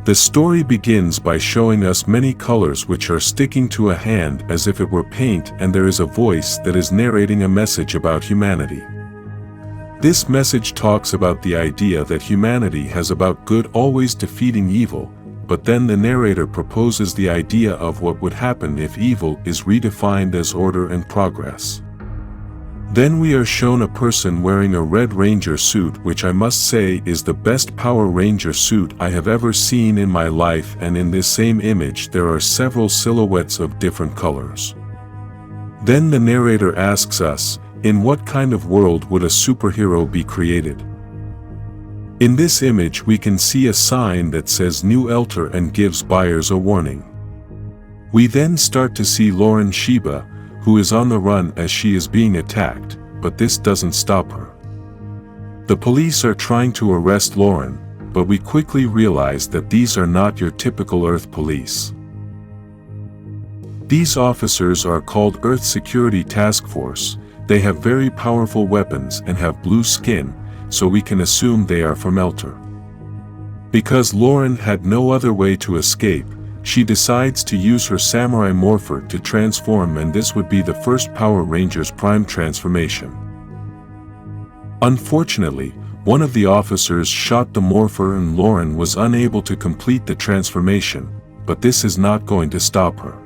The story begins by showing us many colors which are sticking to a hand as if it were paint, and there is a voice that is narrating a message about humanity. This message talks about the idea that humanity has about good always defeating evil, but then the narrator proposes the idea of what would happen if evil is redefined as order and progress. Then we are shown a person wearing a Red Ranger suit, which I must say is the best Power Ranger suit I have ever seen in my life, and in this same image there are several silhouettes of different colors. Then the narrator asks us, in what kind of world would a superhero be created? In this image we can see a sign that says New Elter and gives buyers a warning. We then start to see Lauren Sheba, who is on the run as she is being attacked, but this doesn't stop her. The police are trying to arrest Lauren, but we quickly realize that these are not your typical Earth police. These officers are called Earth Security Task Force. They have very powerful weapons and have blue skin, so we can assume they are from Elter. Because Lauren had no other way to escape, she decides to use her samurai morpher to transform, and this would be the first Power Rangers Prime transformation. Unfortunately, one of the officers shot the morpher and Lauren was unable to complete the transformation, but this is not going to stop her.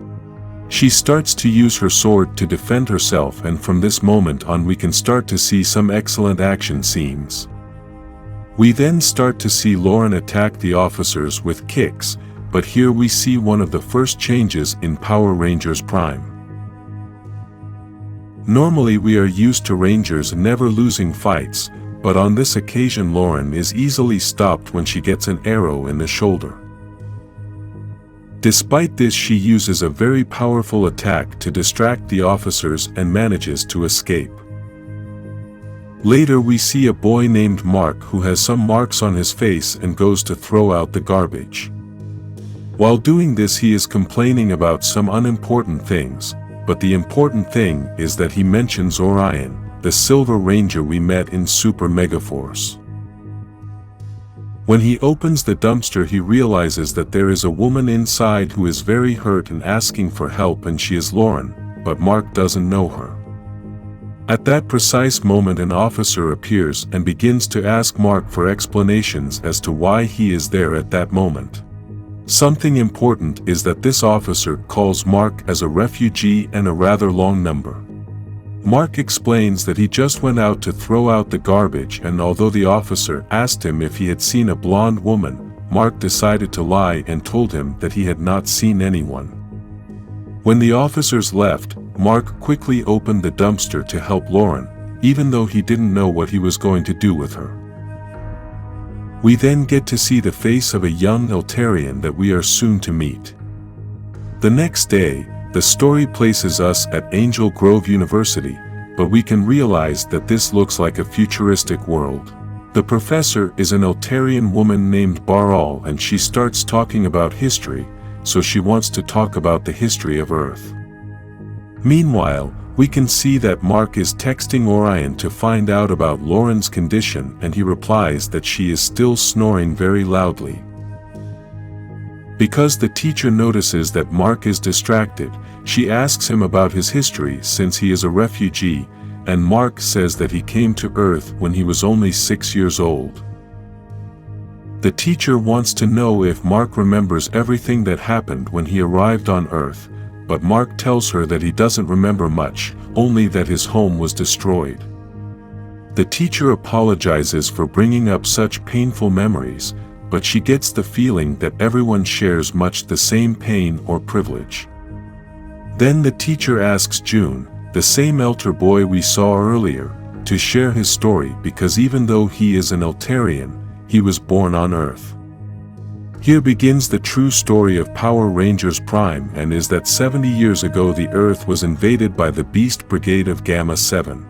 She starts to use her sword to defend herself, and from this moment on we can start to see some excellent action scenes. We then start to see Lauren attack the officers with kicks, but here we see one of the first changes in Power Rangers Prime. Normally we are used to Rangers never losing fights, but on this occasion Lauren is easily stopped when she gets an arrow in the shoulder. Despite this, she uses a very powerful attack to distract the officers and manages to escape. Later we see a boy named Mark who has some marks on his face and goes to throw out the garbage. While doing this he is complaining about some unimportant things, but the important thing is that he mentions Orion, the Silver Ranger we met in Super Megaforce. When he opens the dumpster he realizes that there is a woman inside who is very hurt and asking for help, and she is Lauren, but Mark doesn't know her. At that precise moment an officer appears and begins to ask Mark for explanations as to why he is there at that moment. Something important is that this officer calls Mark as a refugee and a rather long number. Mark explains that he just went out to throw out the garbage, and although the officer asked him if he had seen a blonde woman, Mark decided to lie and told him that he had not seen anyone. When the officers left, Mark quickly opened the dumpster to help Lauren, even though he didn't know what he was going to do with her. We then get to see the face of a young Eltarian that we are soon to meet. The next day, the story places us at Angel Grove University, but we can realize that this looks like a futuristic world. The professor is an Eltarian woman named Baral, and she starts talking about history, so she wants to talk about the history of Earth. Meanwhile, we can see that Mark is texting Orion to find out about Lauren's condition, and he replies that she is still snoring very loudly. Because the teacher notices that Mark is distracted, she asks him about his history since he is a refugee, and Mark says that he came to Earth when he was only 6 years old. The teacher wants to know if Mark remembers everything that happened when he arrived on Earth, but Mark tells her that he doesn't remember much, only that his home was destroyed. The teacher apologizes for bringing up such painful memories, but she gets the feeling that everyone shares much the same pain or privilege. Then the teacher asks June, the same Elter boy we saw earlier, to share his story because even though he is an Eltarian, he was born on Earth. Here begins the true story of Power Rangers Prime, and is that 70 years ago the Earth was invaded by the Beast Brigade of Gamma 7.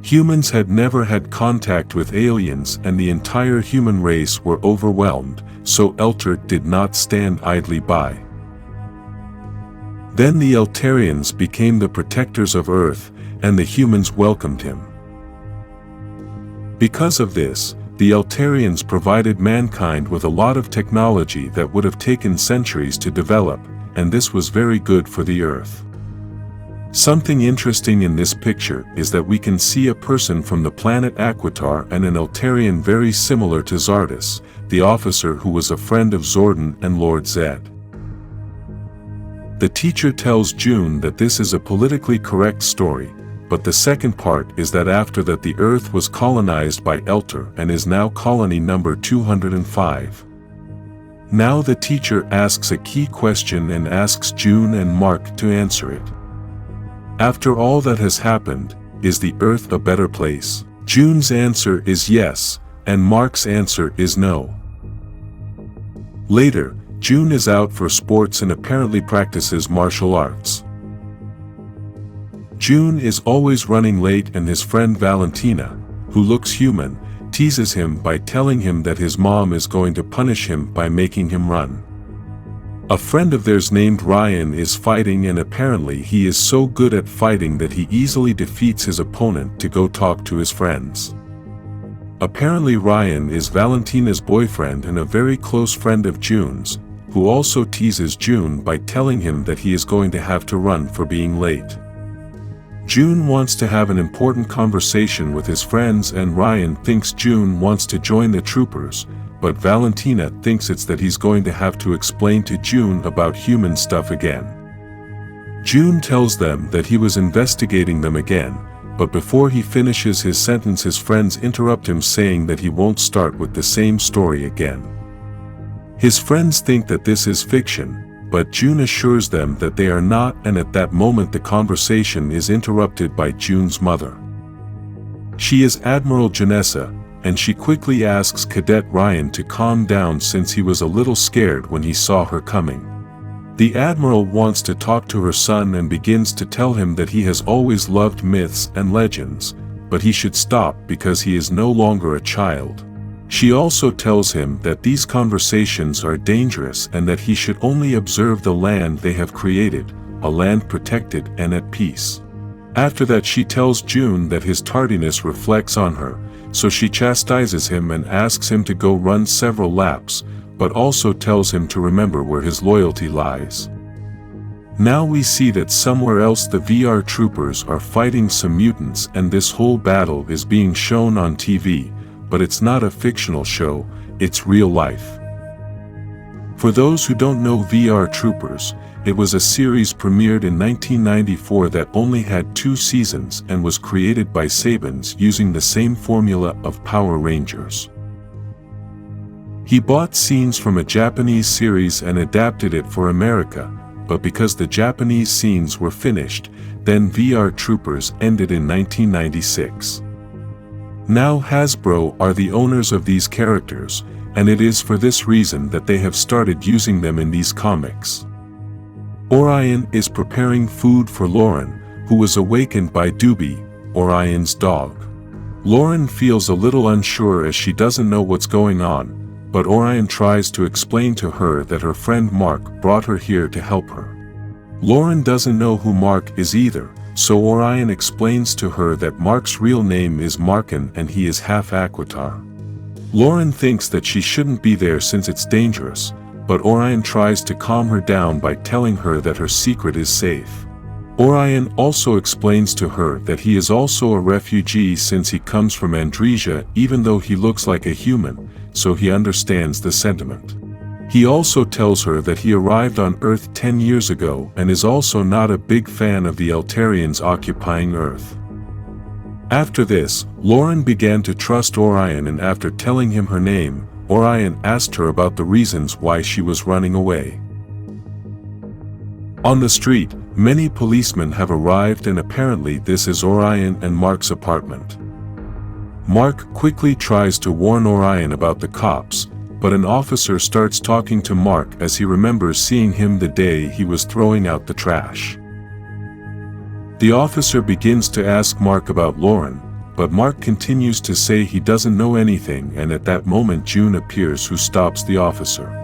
Humans had never had contact with aliens and the entire human race were overwhelmed, so Elter did not stand idly by. Then the Eltarians became the protectors of Earth, and the humans welcomed him. Because of this, The Eltarians provided mankind with a lot of technology that would have taken centuries to develop, and this was very good for the Earth. Something interesting in this picture is that we can see a person from the planet Aquitar and an Eltarian very similar to Zardes, the officer who was a friend of Zordon and Lord Zed. The teacher tells June that this is a politically correct story, but the second part is that after that the Earth was colonized by Eltar and is now colony number 205. Now the teacher asks a key question and asks June and Mark to answer it. After all that has happened, is the Earth a better place? June's answer is yes, and Mark's answer is no. Later, June is out for sports and apparently practices martial arts. June is always running late, and his friend Valentina, who looks human, teases him by telling him that his mom is going to punish him by making him run. A friend of theirs named Ryan is fighting, and apparently he is so good at fighting that he easily defeats his opponent to go talk to his friends. Apparently Ryan is Valentina's boyfriend and a very close friend of June's, who also teases June by telling him that he is going to have to run for being late. June wants to have an important conversation with his friends, and Ryan thinks June wants to join the troopers, but Valentina thinks it's that he's going to have to explain to June about human stuff again. June tells them that he was investigating them again, but before he finishes his sentence his friends interrupt him saying that he won't start with the same story again. His friends think that this is fiction, but June assures them that they are not, and at that moment the conversation is interrupted by June's mother. She is Admiral Janessa, and she quickly asks Cadet Ryan to calm down since he was a little scared when he saw her coming. The Admiral wants to talk to her son and begins to tell him that he has always loved myths and legends, but he should stop because he is no longer a child. She also tells him that these conversations are dangerous and that he should only observe the land they have created, a land protected and at peace. After that she tells June that his tardiness reflects on her, so she chastises him and asks him to go run several laps, but also tells him to remember where his loyalty lies. Now we see that somewhere else the VR troopers are fighting some mutants, and this whole battle is being shown on TV, but it's not a fictional show, it's real life. For those who don't know VR Troopers, it was a series premiered in 1994 that only had 2 seasons and was created by Sabans using the same formula of Power Rangers. He bought scenes from a Japanese series and adapted it for America, but because the Japanese scenes were finished, then VR Troopers ended in 1996. Now Hasbro are the owners of these characters, and it is for this reason that they have started using them in these comics. Orion is preparing food for Lauren, who was awakened by Doobie, Orion's dog. Lauren feels a little unsure as she doesn't know what's going on, but Orion tries to explain to her that her friend Mark brought her here to help her. Lauren doesn't know who Mark is either, so Orion explains to her that Mark's real name is Markin and he is half Aquitar. Lauren thinks that she shouldn't be there since it's dangerous, but Orion tries to calm her down by telling her that her secret is safe. Orion also explains to her that he is also a refugee since he comes from Andresia even though he looks like a human, so he understands the sentiment. He also tells her that he arrived on Earth 10 years ago and is also not a big fan of the Eltarians occupying Earth. After this, Lauren began to trust Orion, and after telling him her name, Orion asked her about the reasons why she was running away. On the street, many policemen have arrived, and apparently this is Orion and Mark's apartment. Mark quickly tries to warn Orion about the cops, but an officer starts talking to Mark as he remembers seeing him the day he was throwing out the trash. The officer begins to ask Mark about Lauren, but Mark continues to say he doesn't know anything, and at that moment June appears, who stops the officer.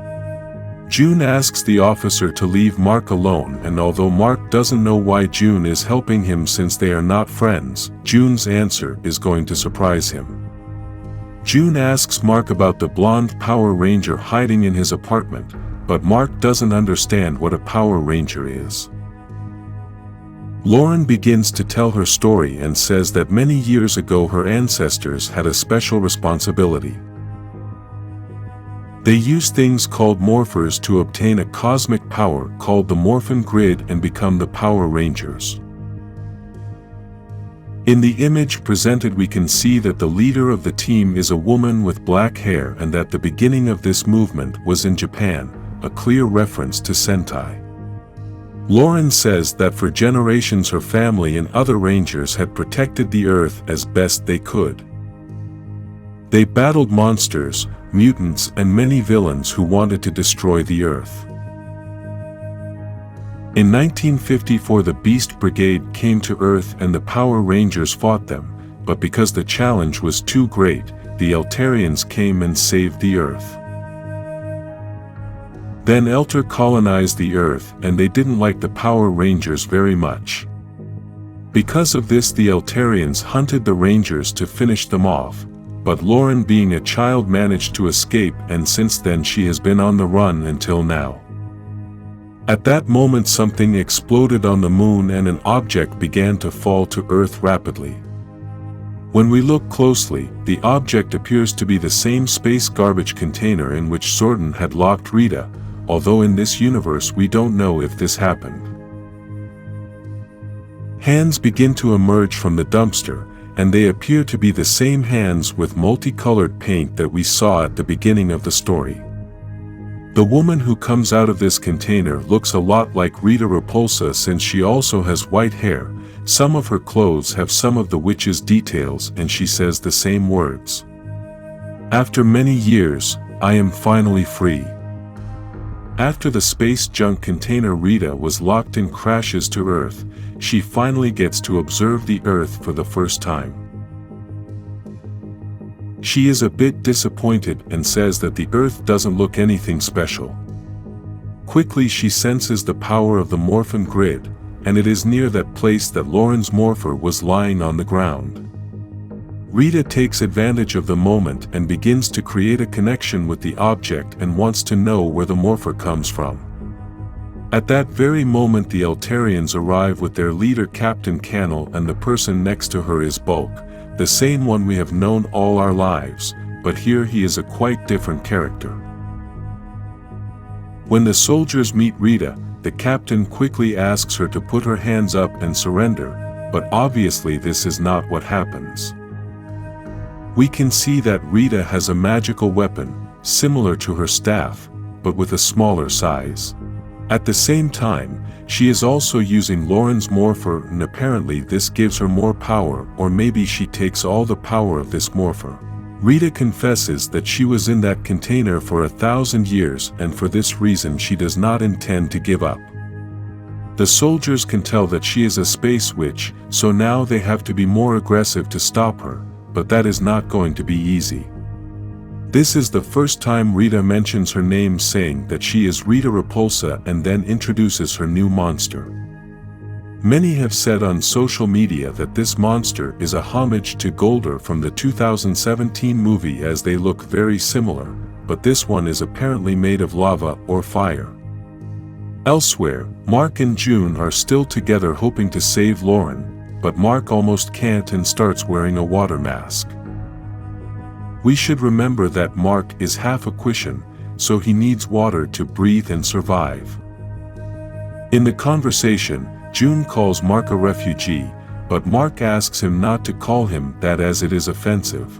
June asks the officer to leave Mark alone, and although Mark doesn't know why June is helping him since they are not friends, June's answer is going to surprise him. June asks Mark about the blonde Power Ranger hiding in his apartment, but Mark doesn't understand what a Power Ranger is. Lauren begins to tell her story and says that many years ago her ancestors had a special responsibility. They used things called morphers to obtain a cosmic power called the Morphin grid and become the Power Rangers. In the image presented we can see that the leader of the team is a woman with black hair and that the beginning of this movement was in Japan, a clear reference to Sentai. Lauren says that for generations her family and other Rangers had protected the Earth as best they could. They battled monsters, mutants and many villains who wanted to destroy the Earth. In 1954 the Beast Brigade came to Earth and the Power Rangers fought them, but because the challenge was too great, the Eltarians came and saved the Earth. Then Eltar colonized the Earth and they didn't like the Power Rangers very much. Because of this the Eltarians hunted the Rangers to finish them off, but Lauren being a child managed to escape and since then she has been on the run until now. At that moment something exploded on the moon and an object began to fall to Earth rapidly. When we look closely, the object appears to be the same space garbage container in which Zordon had locked Rita, although in this universe we don't know if this happened. Hands begin to emerge from the dumpster, and they appear to be the same hands with multicolored paint that we saw at the beginning of the story. The woman who comes out of this container looks a lot like Rita Repulsa since she also has white hair, some of her clothes have some of the witch's details and she says the same words. After many years, I am finally free. After the space junk container Rita was locked in crashes to Earth, she finally gets to observe the Earth for the first time. She is a bit disappointed and says that the Earth doesn't look anything special. Quickly she senses the power of the Morphin grid, and it is near that place that Lauren's morpher was lying on the ground. Rita takes advantage of the moment and begins to create a connection with the object and wants to know where the morpher comes from. At that very moment the Eltarians arrive with their leader Captain Cannell and the person next to her is Bulk, the same one we have known all our lives, but here he is a quite different character. When the soldiers meet Rita, the captain quickly asks her to put her hands up and surrender, but obviously this is not what happens. We can see that Rita has a magical weapon, similar to her staff, but with a smaller size. At the same time, she is also using Lauren's morpher and apparently this gives her more power, or maybe she takes all the power of this morpher. Rita confesses that she was in that container for 1,000 years and for this reason she does not intend to give up. The soldiers can tell that she is a space witch, so now they have to be more aggressive to stop her, but that is not going to be easy. This is the first time Rita mentions her name saying that she is Rita Repulsa and then introduces her new monster. Many have said on social media that this monster is a homage to Golder from the 2017 movie as they look very similar, but this one is apparently made of lava or fire. Elsewhere, Mark and June are still together hoping to save Lauren, but Mark almost can't and starts wearing a water mask. We should remember that Mark is half Aquitian, so he needs water to breathe and survive. In the conversation, June calls Mark a refugee, but Mark asks him not to call him that as it is offensive.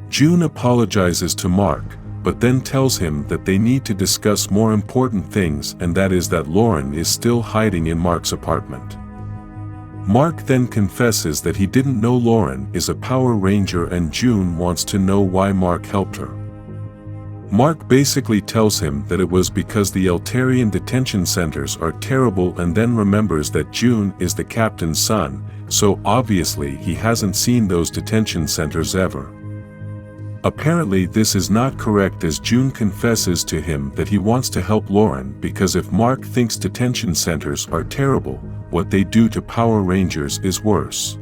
June apologizes to Mark, but then tells him that they need to discuss more important things and that is that Lauren is still hiding in Mark's apartment. Mark then confesses that he didn't know Lauren is a Power Ranger and June wants to know why Mark helped her. Mark basically tells him that it was because the Eltarian detention centers are terrible and then remembers that June is the captain's son, so obviously he hasn't seen those detention centers ever. Apparently this is not correct as June confesses to him that he wants to help Lauren because if Mark thinks detention centers are terrible, what they do to Power Rangers is worse.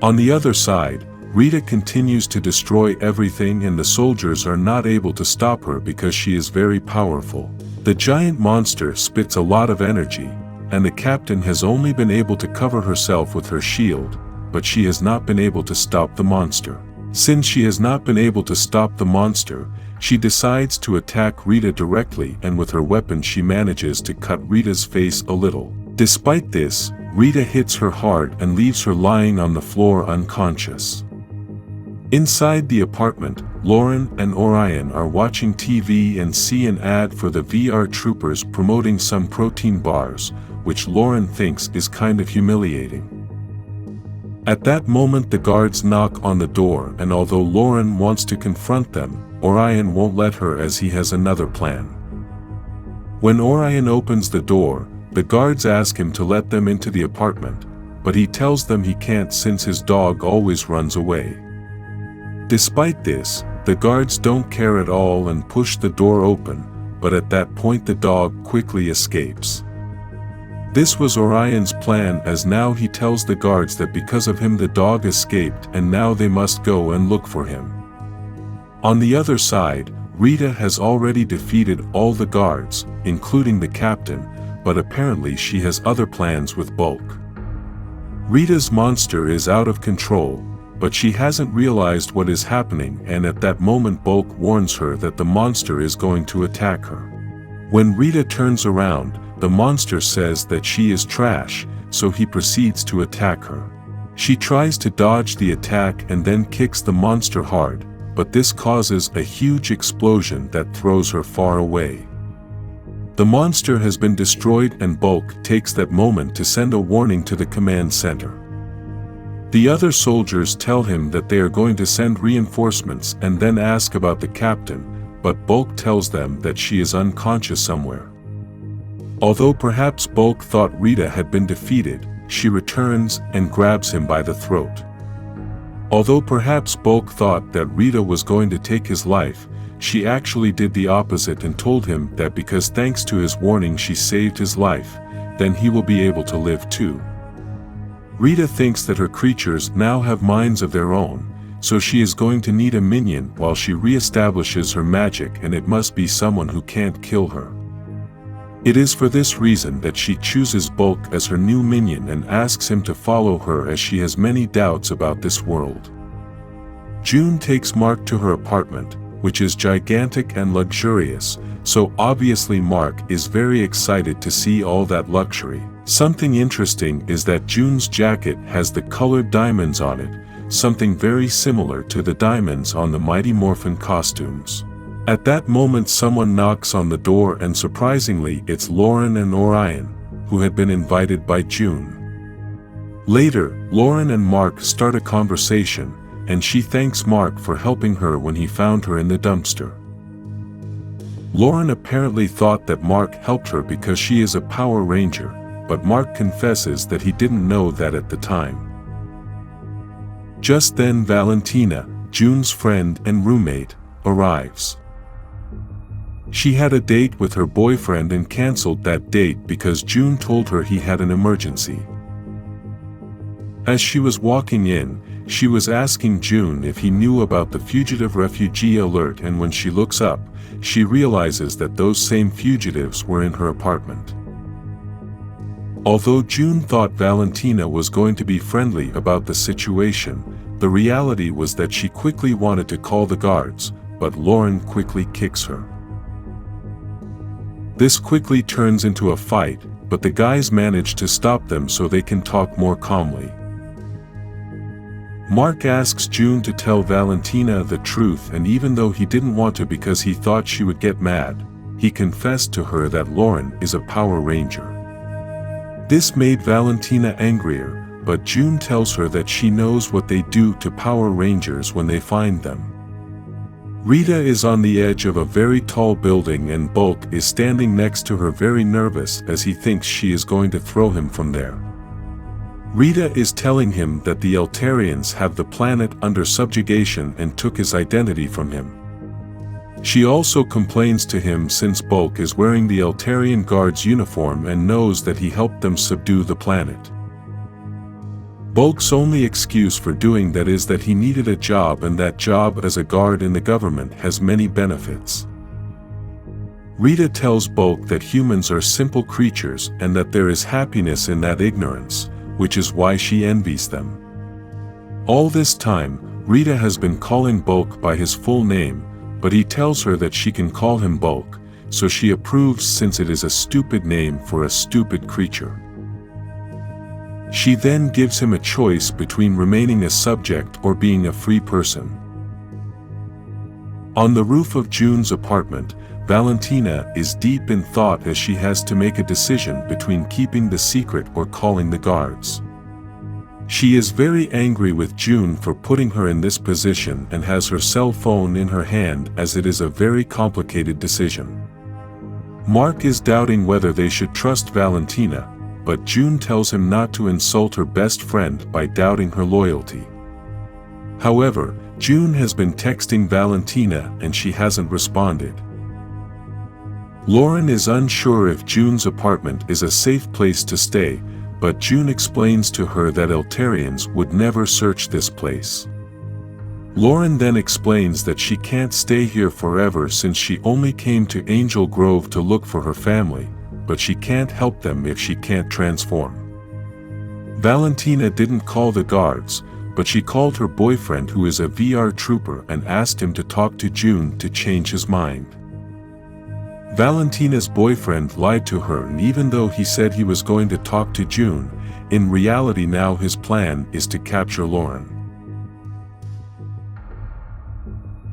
On the other side, Rita continues to destroy everything and the soldiers are not able to stop her because she is very powerful. The giant monster spits a lot of energy, and the captain has only been able to cover herself with her shield, but she has not been able to stop the monster. Since she has not been able to stop the monster, she decides to attack Rita directly, and with her weapon she manages to cut Rita's face a little. Despite this, Rita hits her hard and leaves her lying on the floor unconscious. Inside the apartment, Lauren and Orion are watching TV and see an ad for the VR troopers promoting some protein bars, which Lauren thinks is kind of humiliating. At that moment the guards knock on the door, and although Lauren wants to confront them, Orion won't let her as he has another plan. When Orion opens the door, the guards ask him to let them into the apartment, but he tells them he can't since his dog always runs away. Despite this, the guards don't care at all and push the door open, but at that point the dog quickly escapes. This was Orion's plan, as now he tells the guards that because of him the dog escaped and now they must go and look for him. On the other side, Rita has already defeated all the guards, including the captain, but apparently she has other plans with Bulk. Rita's monster is out of control, but she hasn't realized what is happening, and at that moment Bulk warns her that the monster is going to attack her. When Rita turns around, the monster says that she is trash, so he proceeds to attack her. She tries to dodge the attack and then kicks the monster hard, but this causes a huge explosion that throws her far away. The monster has been destroyed and Bulk takes that moment to send a warning to the command center. The other soldiers tell him that they are going to send reinforcements and then ask about the captain, but Bulk tells them that she is unconscious somewhere. Although perhaps Bulk thought Rita had been defeated, she returns and grabs him by the throat. Although perhaps Bulk thought that Rita was going to take his life, she actually did the opposite and told him that because thanks to his warning she saved his life, then he will be able to live too. Rita thinks that her creatures now have minds of their own, so she is going to need a minion while she re-establishes her magic, and it must be someone who can't kill her. It is for this reason that she chooses Bulk as her new minion and asks him to follow her as she has many doubts about this world. June takes Mark to her apartment, which is gigantic and luxurious, so obviously Mark is very excited to see all that luxury. Something interesting is that June's jacket has the colored diamonds on it, something very similar to the diamonds on the Mighty Morphin costumes. At that moment someone knocks on the door, and surprisingly it's Lauren and Orion, who had been invited by June. Later, Lauren and Mark start a conversation, and she thanks Mark for helping her when he found her in the dumpster. Lauren apparently thought that Mark helped her because she is a Power Ranger, but Mark confesses that he didn't know that at the time. Just then Valentina, June's friend and roommate, arrives. She had a date with her boyfriend and cancelled that date because June told her he had an emergency. As she was walking in, she was asking June if he knew about the fugitive refugee alert, and when she looks up, she realizes that those same fugitives were in her apartment. Although June thought Valentina was going to be friendly about the situation, the reality was that she quickly wanted to call the guards, but Lauren quickly kicks her. This quickly turns into a fight, but the guys manage to stop them so they can talk more calmly. Mark asks June to tell Valentina the truth, and even though he didn't want to because he thought she would get mad, he confessed to her that Lauren is a Power Ranger. This made Valentina angrier, but June tells her that she knows what they do to Power Rangers when they find them. Rita is on the edge of a very tall building and Bulk is standing next to her, very nervous as he thinks she is going to throw him from there. Rita is telling him that the Eltarians have the planet under subjugation and took his identity from him. She also complains to him since Bulk is wearing the Eltarian guard's uniform and knows that he helped them subdue the planet. Bulk's only excuse for doing that is that he needed a job, and that job as a guard in the government has many benefits. Rita tells Bulk that humans are simple creatures and that there is happiness in that ignorance, which is why she envies them. All this time, Rita has been calling Bulk by his full name, but he tells her that she can call him Bulk, so she approves since it is a stupid name for a stupid creature. She then gives him a choice between remaining a subject or being a free person. On the roof of June's apartment, Valentina is deep in thought as she has to make a decision between keeping the secret or calling the guards. She is very angry with June for putting her in this position and has her cell phone in her hand as it is a very complicated decision. Mark is doubting whether they should trust Valentina, but June tells him not to insult her best friend by doubting her loyalty. However, June has been texting Valentina and she hasn't responded. Lauren is unsure if June's apartment is a safe place to stay, but June explains to her that Eltarians would never search this place. Lauren then explains that she can't stay here forever since she only came to Angel Grove to look for her family, but she can't help them if she can't transform. Valentina didn't call the guards, but she called her boyfriend, who is a VR trooper, and asked him to talk to June to change his mind. Valentina's boyfriend lied to her, and even though he said he was going to talk to June, in reality now his plan is to capture Lauren.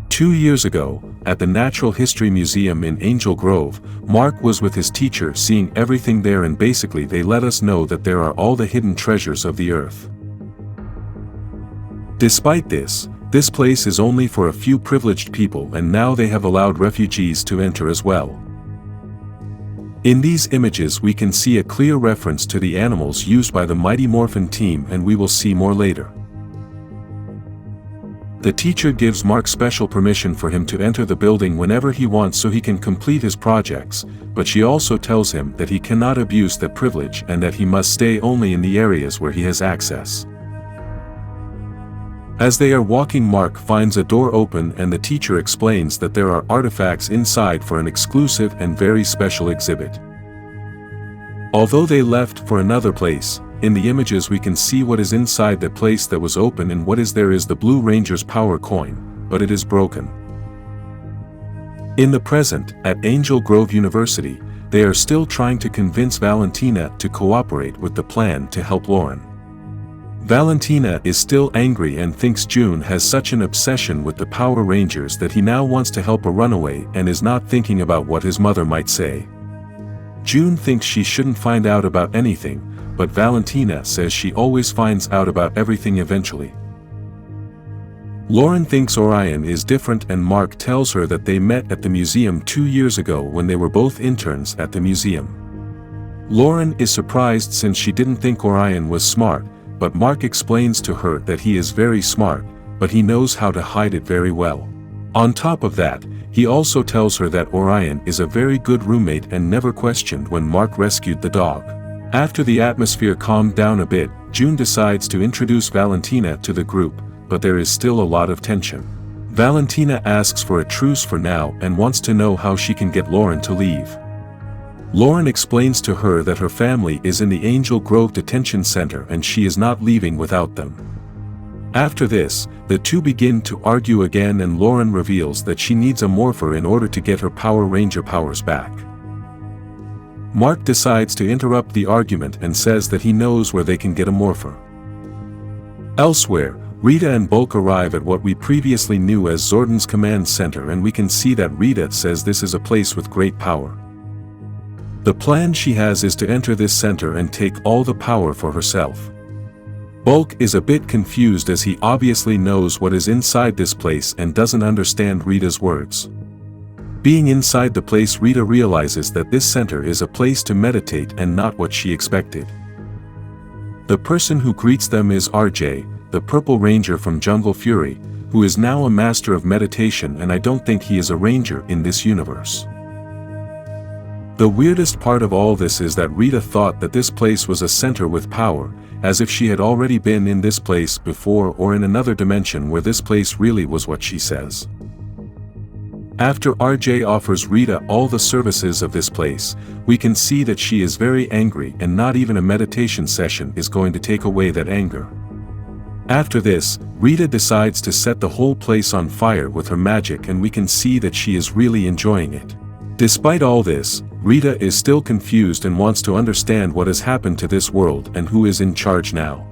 2 years ago, at the Natural History Museum in Angel Grove, Mark was with his teacher seeing everything there, and basically they let us know that there are all the hidden treasures of the earth. Despite this place is only for a few privileged people, and now they have allowed refugees to enter as well. In these images we can see a clear reference to the animals used by the mighty Morphin team, and we will see more later. The teacher gives Mark special permission for him to enter the building whenever he wants so he can complete his projects, but she also tells him that he cannot abuse that privilege and that he must stay only in the areas where he has access. As they are walking, Mark finds a door open and the teacher explains that there are artifacts inside for an exclusive and very special exhibit. Although they left for another place, in the images we can see what is inside the place that was open, and what is there is the Blue Ranger's power coin, but it is broken. In the present, at Angel Grove University, they are still trying to convince Valentina to cooperate with the plan to help Lauren. Valentina is still angry and thinks June has such an obsession with the Power Rangers that he now wants to help a runaway and is not thinking about what his mother might say. June thinks she shouldn't find out about anything, but Valentina says she always finds out about everything eventually. Lauren thinks Orion is different, and Mark tells her that they met at the museum 2 years ago when they were both interns at the museum. Lauren is surprised since she didn't think Orion was smart, but Mark explains to her that he is very smart, but he knows how to hide it very well. On top of that, he also tells her that Orion is a very good roommate and never questioned when Mark rescued the dog. After the atmosphere calmed down a bit, June decides to introduce Valentina to the group, but there is still a lot of tension. Valentina asks for a truce for now and wants to know how she can get Lauren to leave. Lauren explains to her that her family is in the Angel Grove Detention Center and she is not leaving without them. After this, the two begin to argue again, and Lauren reveals that she needs a morpher in order to get her Power Ranger powers back. Mark decides to interrupt the argument and says that he knows where they can get a morpher. Elsewhere, Rita and Bulk arrive at what we previously knew as Zordon's command center, and we can see that Rita says this is a place with great power. The plan she has is to enter this center and take all the power for herself. Bulk is a bit confused as he obviously knows what is inside this place and doesn't understand Rita's words. Being inside the place, Rita realizes that this center is a place to meditate and not what she expected. The person who greets them is RJ, the Purple Ranger from Jungle Fury, who is now a master of meditation, and I don't think he is a ranger in this universe. The weirdest part of all this is that Rita thought that this place was a center with power, as if she had already been in this place before or in another dimension where this place really was what she says. After RJ offers Rita all the services of this place, we can see that she is very angry and not even a meditation session is going to take away that anger. After this, Rita decides to set the whole place on fire with her magic and we can see that she is really enjoying it. Despite all this, Rita is still confused and wants to understand what has happened to this world and who is in charge now.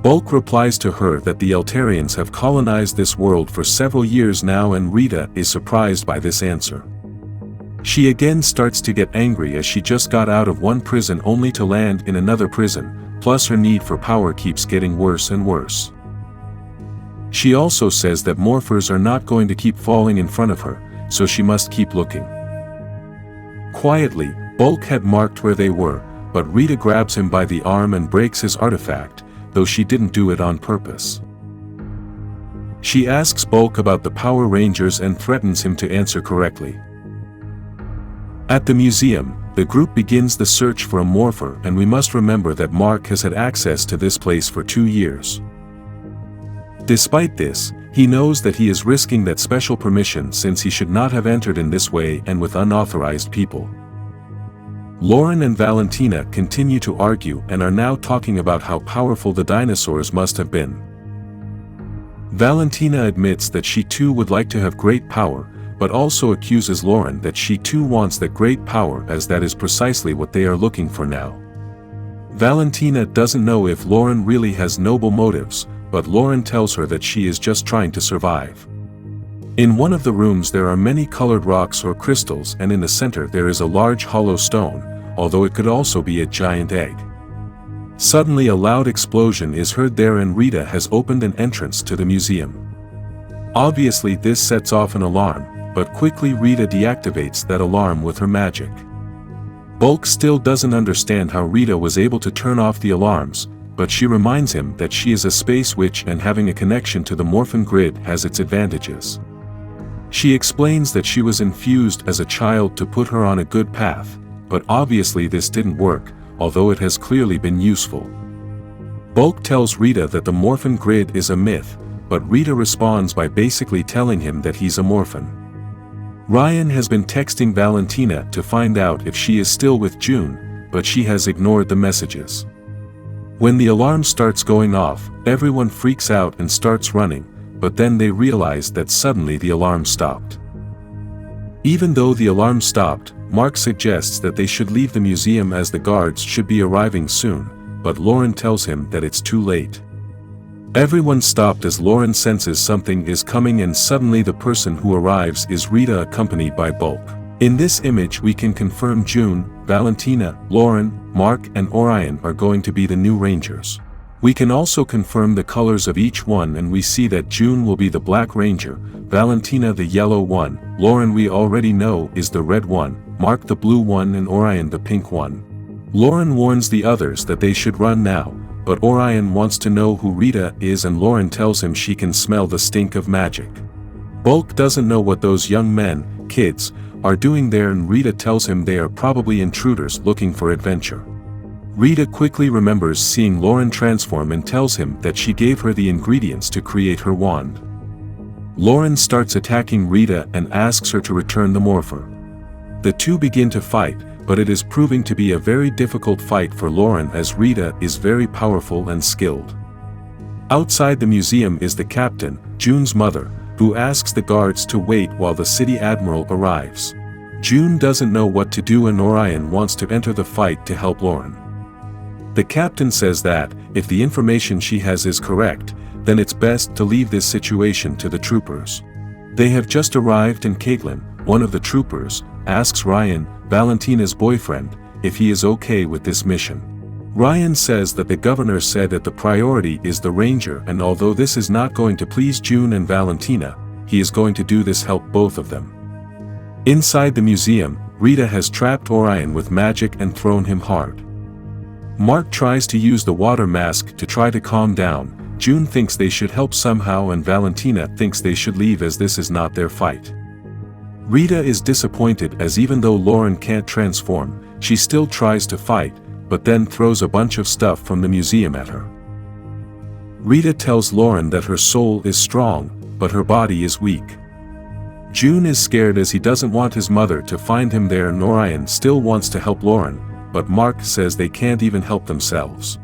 Bulk replies to her that the Eltarians have colonized this world for several years now and Rita is surprised by this answer. She again starts to get angry as she just got out of one prison only to land in another prison, plus her need for power keeps getting worse and worse. She also says that morphers are not going to keep falling in front of her, so she must keep looking. Quietly, Bulk had marked where they were, but Rita grabs him by the arm and breaks his artifact, though she didn't do it on purpose. She asks Bulk about the Power Rangers and threatens him to answer correctly. At the museum, the group begins the search for a morpher and we must remember that Mark has had access to this place for 2 years. Despite this, he knows that he is risking that special permission since he should not have entered in this way and with unauthorized people. Lauren and Valentina continue to argue and are now talking about how powerful the dinosaurs must have been. Valentina admits that she too would like to have great power, but also accuses Lauren that she too wants that great power as that is precisely what they are looking for now. Valentina doesn't know if Lauren really has noble motives, but Lauren tells her that she is just trying to survive. In one of the rooms there are many colored rocks or crystals and in the center there is a large hollow stone, although it could also be a giant egg. Suddenly a loud explosion is heard there and Rita has opened an entrance to the museum. Obviously this sets off an alarm, but quickly Rita deactivates that alarm with her magic. Bulk still doesn't understand how Rita was able to turn off the alarms, but she reminds him that she is a space witch and having a connection to the Morphin grid has its advantages. She explains that she was infused as a child to put her on a good path, but obviously this didn't work, although it has clearly been useful. Bulk tells Rita that the Morphin grid is a myth, but Rita responds by basically telling him that he's a Morphin. Ryan has been texting Valentina to find out if she is still with June, but she has ignored the messages. When the alarm starts going off, everyone freaks out and starts running, but then they realize that suddenly the alarm stopped. Even though the alarm stopped, Mark suggests that they should leave the museum as the guards should be arriving soon, but Lauren tells him that it's too late. Everyone stopped as Lauren senses something is coming and suddenly the person who arrives is Rita accompanied by Bulk. In this image we can confirm June, Valentina, Lauren, Mark and Orion are going to be the new Rangers. We can also confirm the colors of each one and we see that June will be the Black Ranger, Valentina the yellow one, Lauren we already know is the red one, Mark the blue one and Orion the pink one. Lauren warns the others that they should run now, but Orion wants to know who Rita is and Lauren tells him she can smell the stink of magic. Bulk doesn't know what those young men, kids, are doing there and Rita tells him they are probably intruders looking for adventure. Rita quickly remembers seeing Lauren transform and tells him that she gave her the ingredients to create her wand. Lauren starts attacking Rita and asks her to return the morpher. The two begin to fight, but it is proving to be a very difficult fight for Lauren as Rita is very powerful and skilled. Outside the museum is the captain, June's mother, who asks the guards to wait while the city admiral arrives. June doesn't know what to do and Orion wants to enter the fight to help Lauren. The captain says that, if the information she has is correct, then it's best to leave this situation to the troopers. They have just arrived and Caitlin, one of the troopers, asks Ryan, Valentina's boyfriend, if he is okay with this mission. Ryan says that the governor said that the priority is the ranger and although this is not going to please June and Valentina, he is going to do this help both of them. Inside the museum, Rita has trapped Orion with magic and thrown him hard. Mark tries to use the water mask to try to calm down, June thinks they should help somehow and Valentina thinks they should leave as this is not their fight. Rita is disappointed as even though Lauren can't transform, she still tries to fight, but then throws a bunch of stuff from the museum at her. Rita tells Lauren that her soul is strong, but her body is weak. June is scared as he doesn't want his mother to find him there, and Orion still wants to help Lauren, but Mark says they can't even help themselves.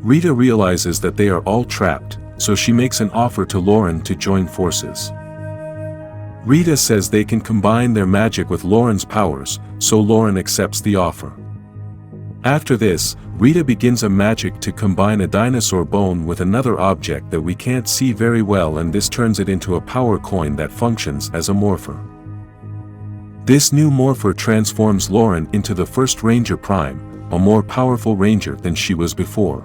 Rita realizes that they are all trapped, so she makes an offer to Lauren to join forces. Rita says they can combine their magic with Lauren's powers, so Lauren accepts the offer. After this, Rita begins a magic to combine a dinosaur bone with another object that we can't see very well, and this turns it into a power coin that functions as a morpher. This new morpher transforms Lauren into the first Ranger Prime, a more powerful ranger than she was before.